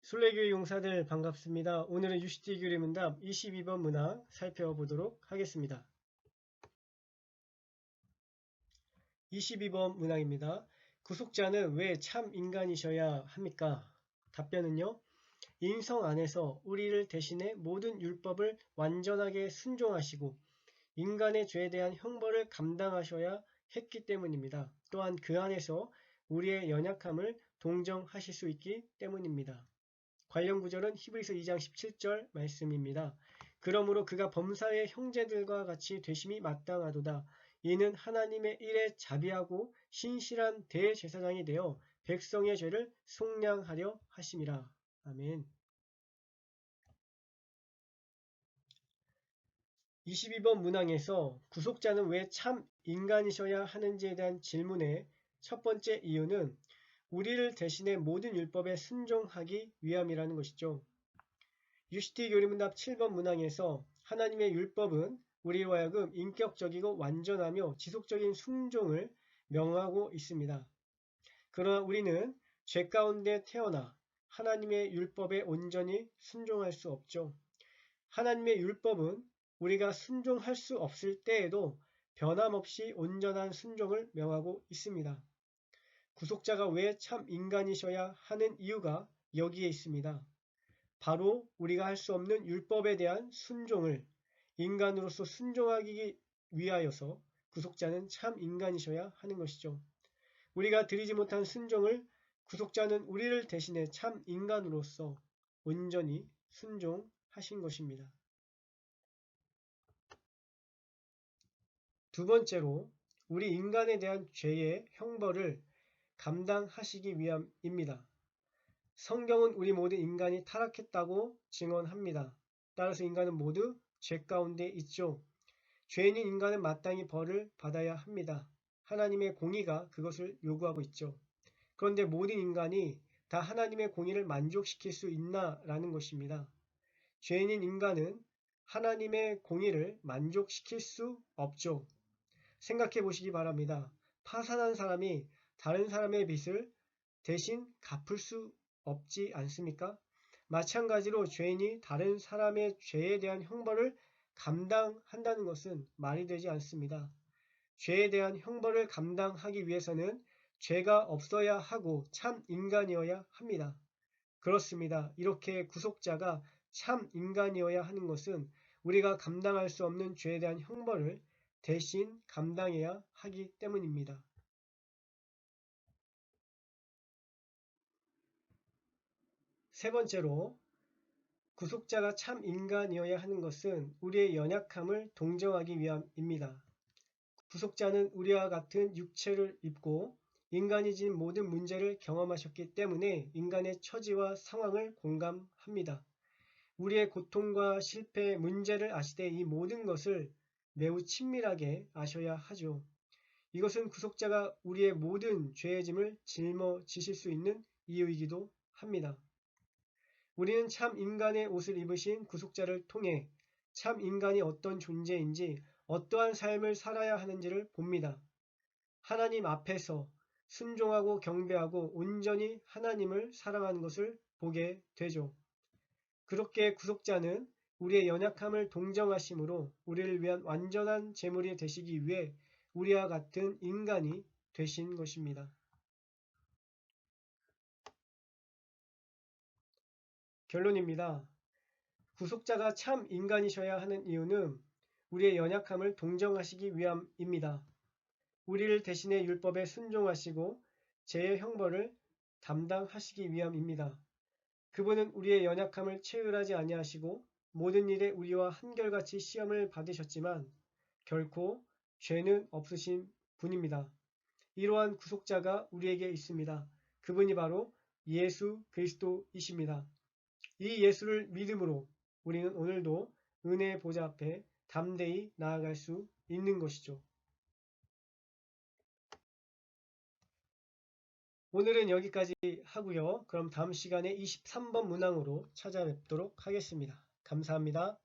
순례교회 용사들 반갑습니다. 오늘은 UCT 교리문답 22번 문항 살펴보도록 하겠습니다. 22번 문항입니다. 구속자는 왜 참 인간이셔야 합니까? 답변은요. 인성 안에서 우리를 대신해 모든 율법을 완전하게 순종하시고 인간의 죄에 대한 형벌을 감당하셔야 했기 때문입니다. 또한 그 안에서 우리의 연약함을 동정하실 수 있기 때문입니다. 관련 구절은 히브리서 2장 17절 말씀입니다. 그러므로 그가 범사의 형제들과 같이 되심이 마땅하도다. 이는 하나님의 일에 자비하고 신실한 대제사장이 되어 백성의 죄를 속량하려 하심이라. 아멘. 22번 문항에서 구속자는 왜 참 인간이셔야 하는지에 대한 질문의 첫 번째 이유는 우리를 대신해 모든 율법에 순종하기 위함이라는 것이죠. UCT 교리문답 7번 문항에서 하나님의 율법은 우리로 하여금 인격적이고 완전하며 지속적인 순종을 명하고 있습니다. 그러나 우리는 죄 가운데 태어나 하나님의 율법에 온전히 순종할 수 없죠. 하나님의 율법은 우리가 순종할 수 없을 때에도 변함없이 온전한 순종을 명하고 있습니다. 구속자가 왜 참 인간이셔야 하는 이유가 여기에 있습니다. 바로 우리가 할 수 없는 율법에 대한 순종을 인간으로서 순종하기 위하여서 구속자는 참 인간이셔야 하는 것이죠. 우리가 드리지 못한 순종을 구속자는 우리를 대신해 참 인간으로서 온전히 순종하신 것입니다. 두 번째로 우리 인간에 대한 죄의 형벌을 감당하시기 위함입니다. 성경은 우리 모든 인간이 타락했다고 증언합니다. 따라서 인간은 모두 죄 가운데 있죠. 죄인인 인간은 마땅히 벌을 받아야 합니다. 하나님의 공의가 그것을 요구하고 있죠. 그런데 모든 인간이 다 하나님의 공의를 만족시킬 수 있나라는 것입니다. 죄인인 인간은 하나님의 공의를 만족시킬 수 없죠. 생각해 보시기 바랍니다. 파산한 사람이 다른 사람의 빚을 대신 갚을 수 없지 않습니까? 마찬가지로 죄인이 다른 사람의 죄에 대한 형벌을 감당한다는 것은 말이 되지 않습니다. 죄에 대한 형벌을 감당하기 위해서는 죄가 없어야 하고 참 인간이어야 합니다. 그렇습니다. 이렇게 구속자가 참 인간이어야 하는 것은 우리가 감당할 수 없는 죄에 대한 형벌을 대신 감당해야 하기 때문입니다. 세 번째로 구속자가 참 인간이어야 하는 것은 우리의 연약함을 동정하기 위함입니다. 구속자는 우리와 같은 육체를 입고 인간이 진 모든 문제를 경험하셨기 때문에 인간의 처지와 상황을 공감합니다. 우리의 고통과 실패, 문제를 아시되 이 모든 것을 매우 친밀하게 아셔야 하죠. 이것은 구속자가 우리의 모든 죄의 짐을 짊어지실 수 있는 이유이기도 합니다. 우리는 참 인간의 옷을 입으신 구속자를 통해 참 인간이 어떤 존재인지 어떠한 삶을 살아야 하는지를 봅니다. 하나님 앞에서 순종하고 경배하고 온전히 하나님을 사랑하는 것을 보게 되죠. 그렇게 구속자는 우리의 연약함을 동정하심으로 우리를 위한 완전한 제물이 되시기 위해 우리와 같은 인간이 되신 것입니다. 결론입니다. 구속자가 참 인간이셔야 하는 이유는 우리의 연약함을 동정하시기 위함입니다. 우리를 대신해 율법에 순종하시고 죄의 형벌을 담당하시기 위함입니다. 그분은 우리의 연약함을 체휼하지 아니하시고 모든 일에 우리와 한결같이 시험을 받으셨지만 결코 죄는 없으신 분입니다. 이러한 구속자가 우리에게 있습니다. 그분이 바로 예수 그리스도이십니다. 이 예수를 믿음으로 우리는 오늘도 은혜의 보좌 앞에 담대히 나아갈 수 있는 것이죠. 오늘은 여기까지 하고요. 그럼 다음 시간에 23번 문항으로 찾아뵙도록 하겠습니다. 감사합니다.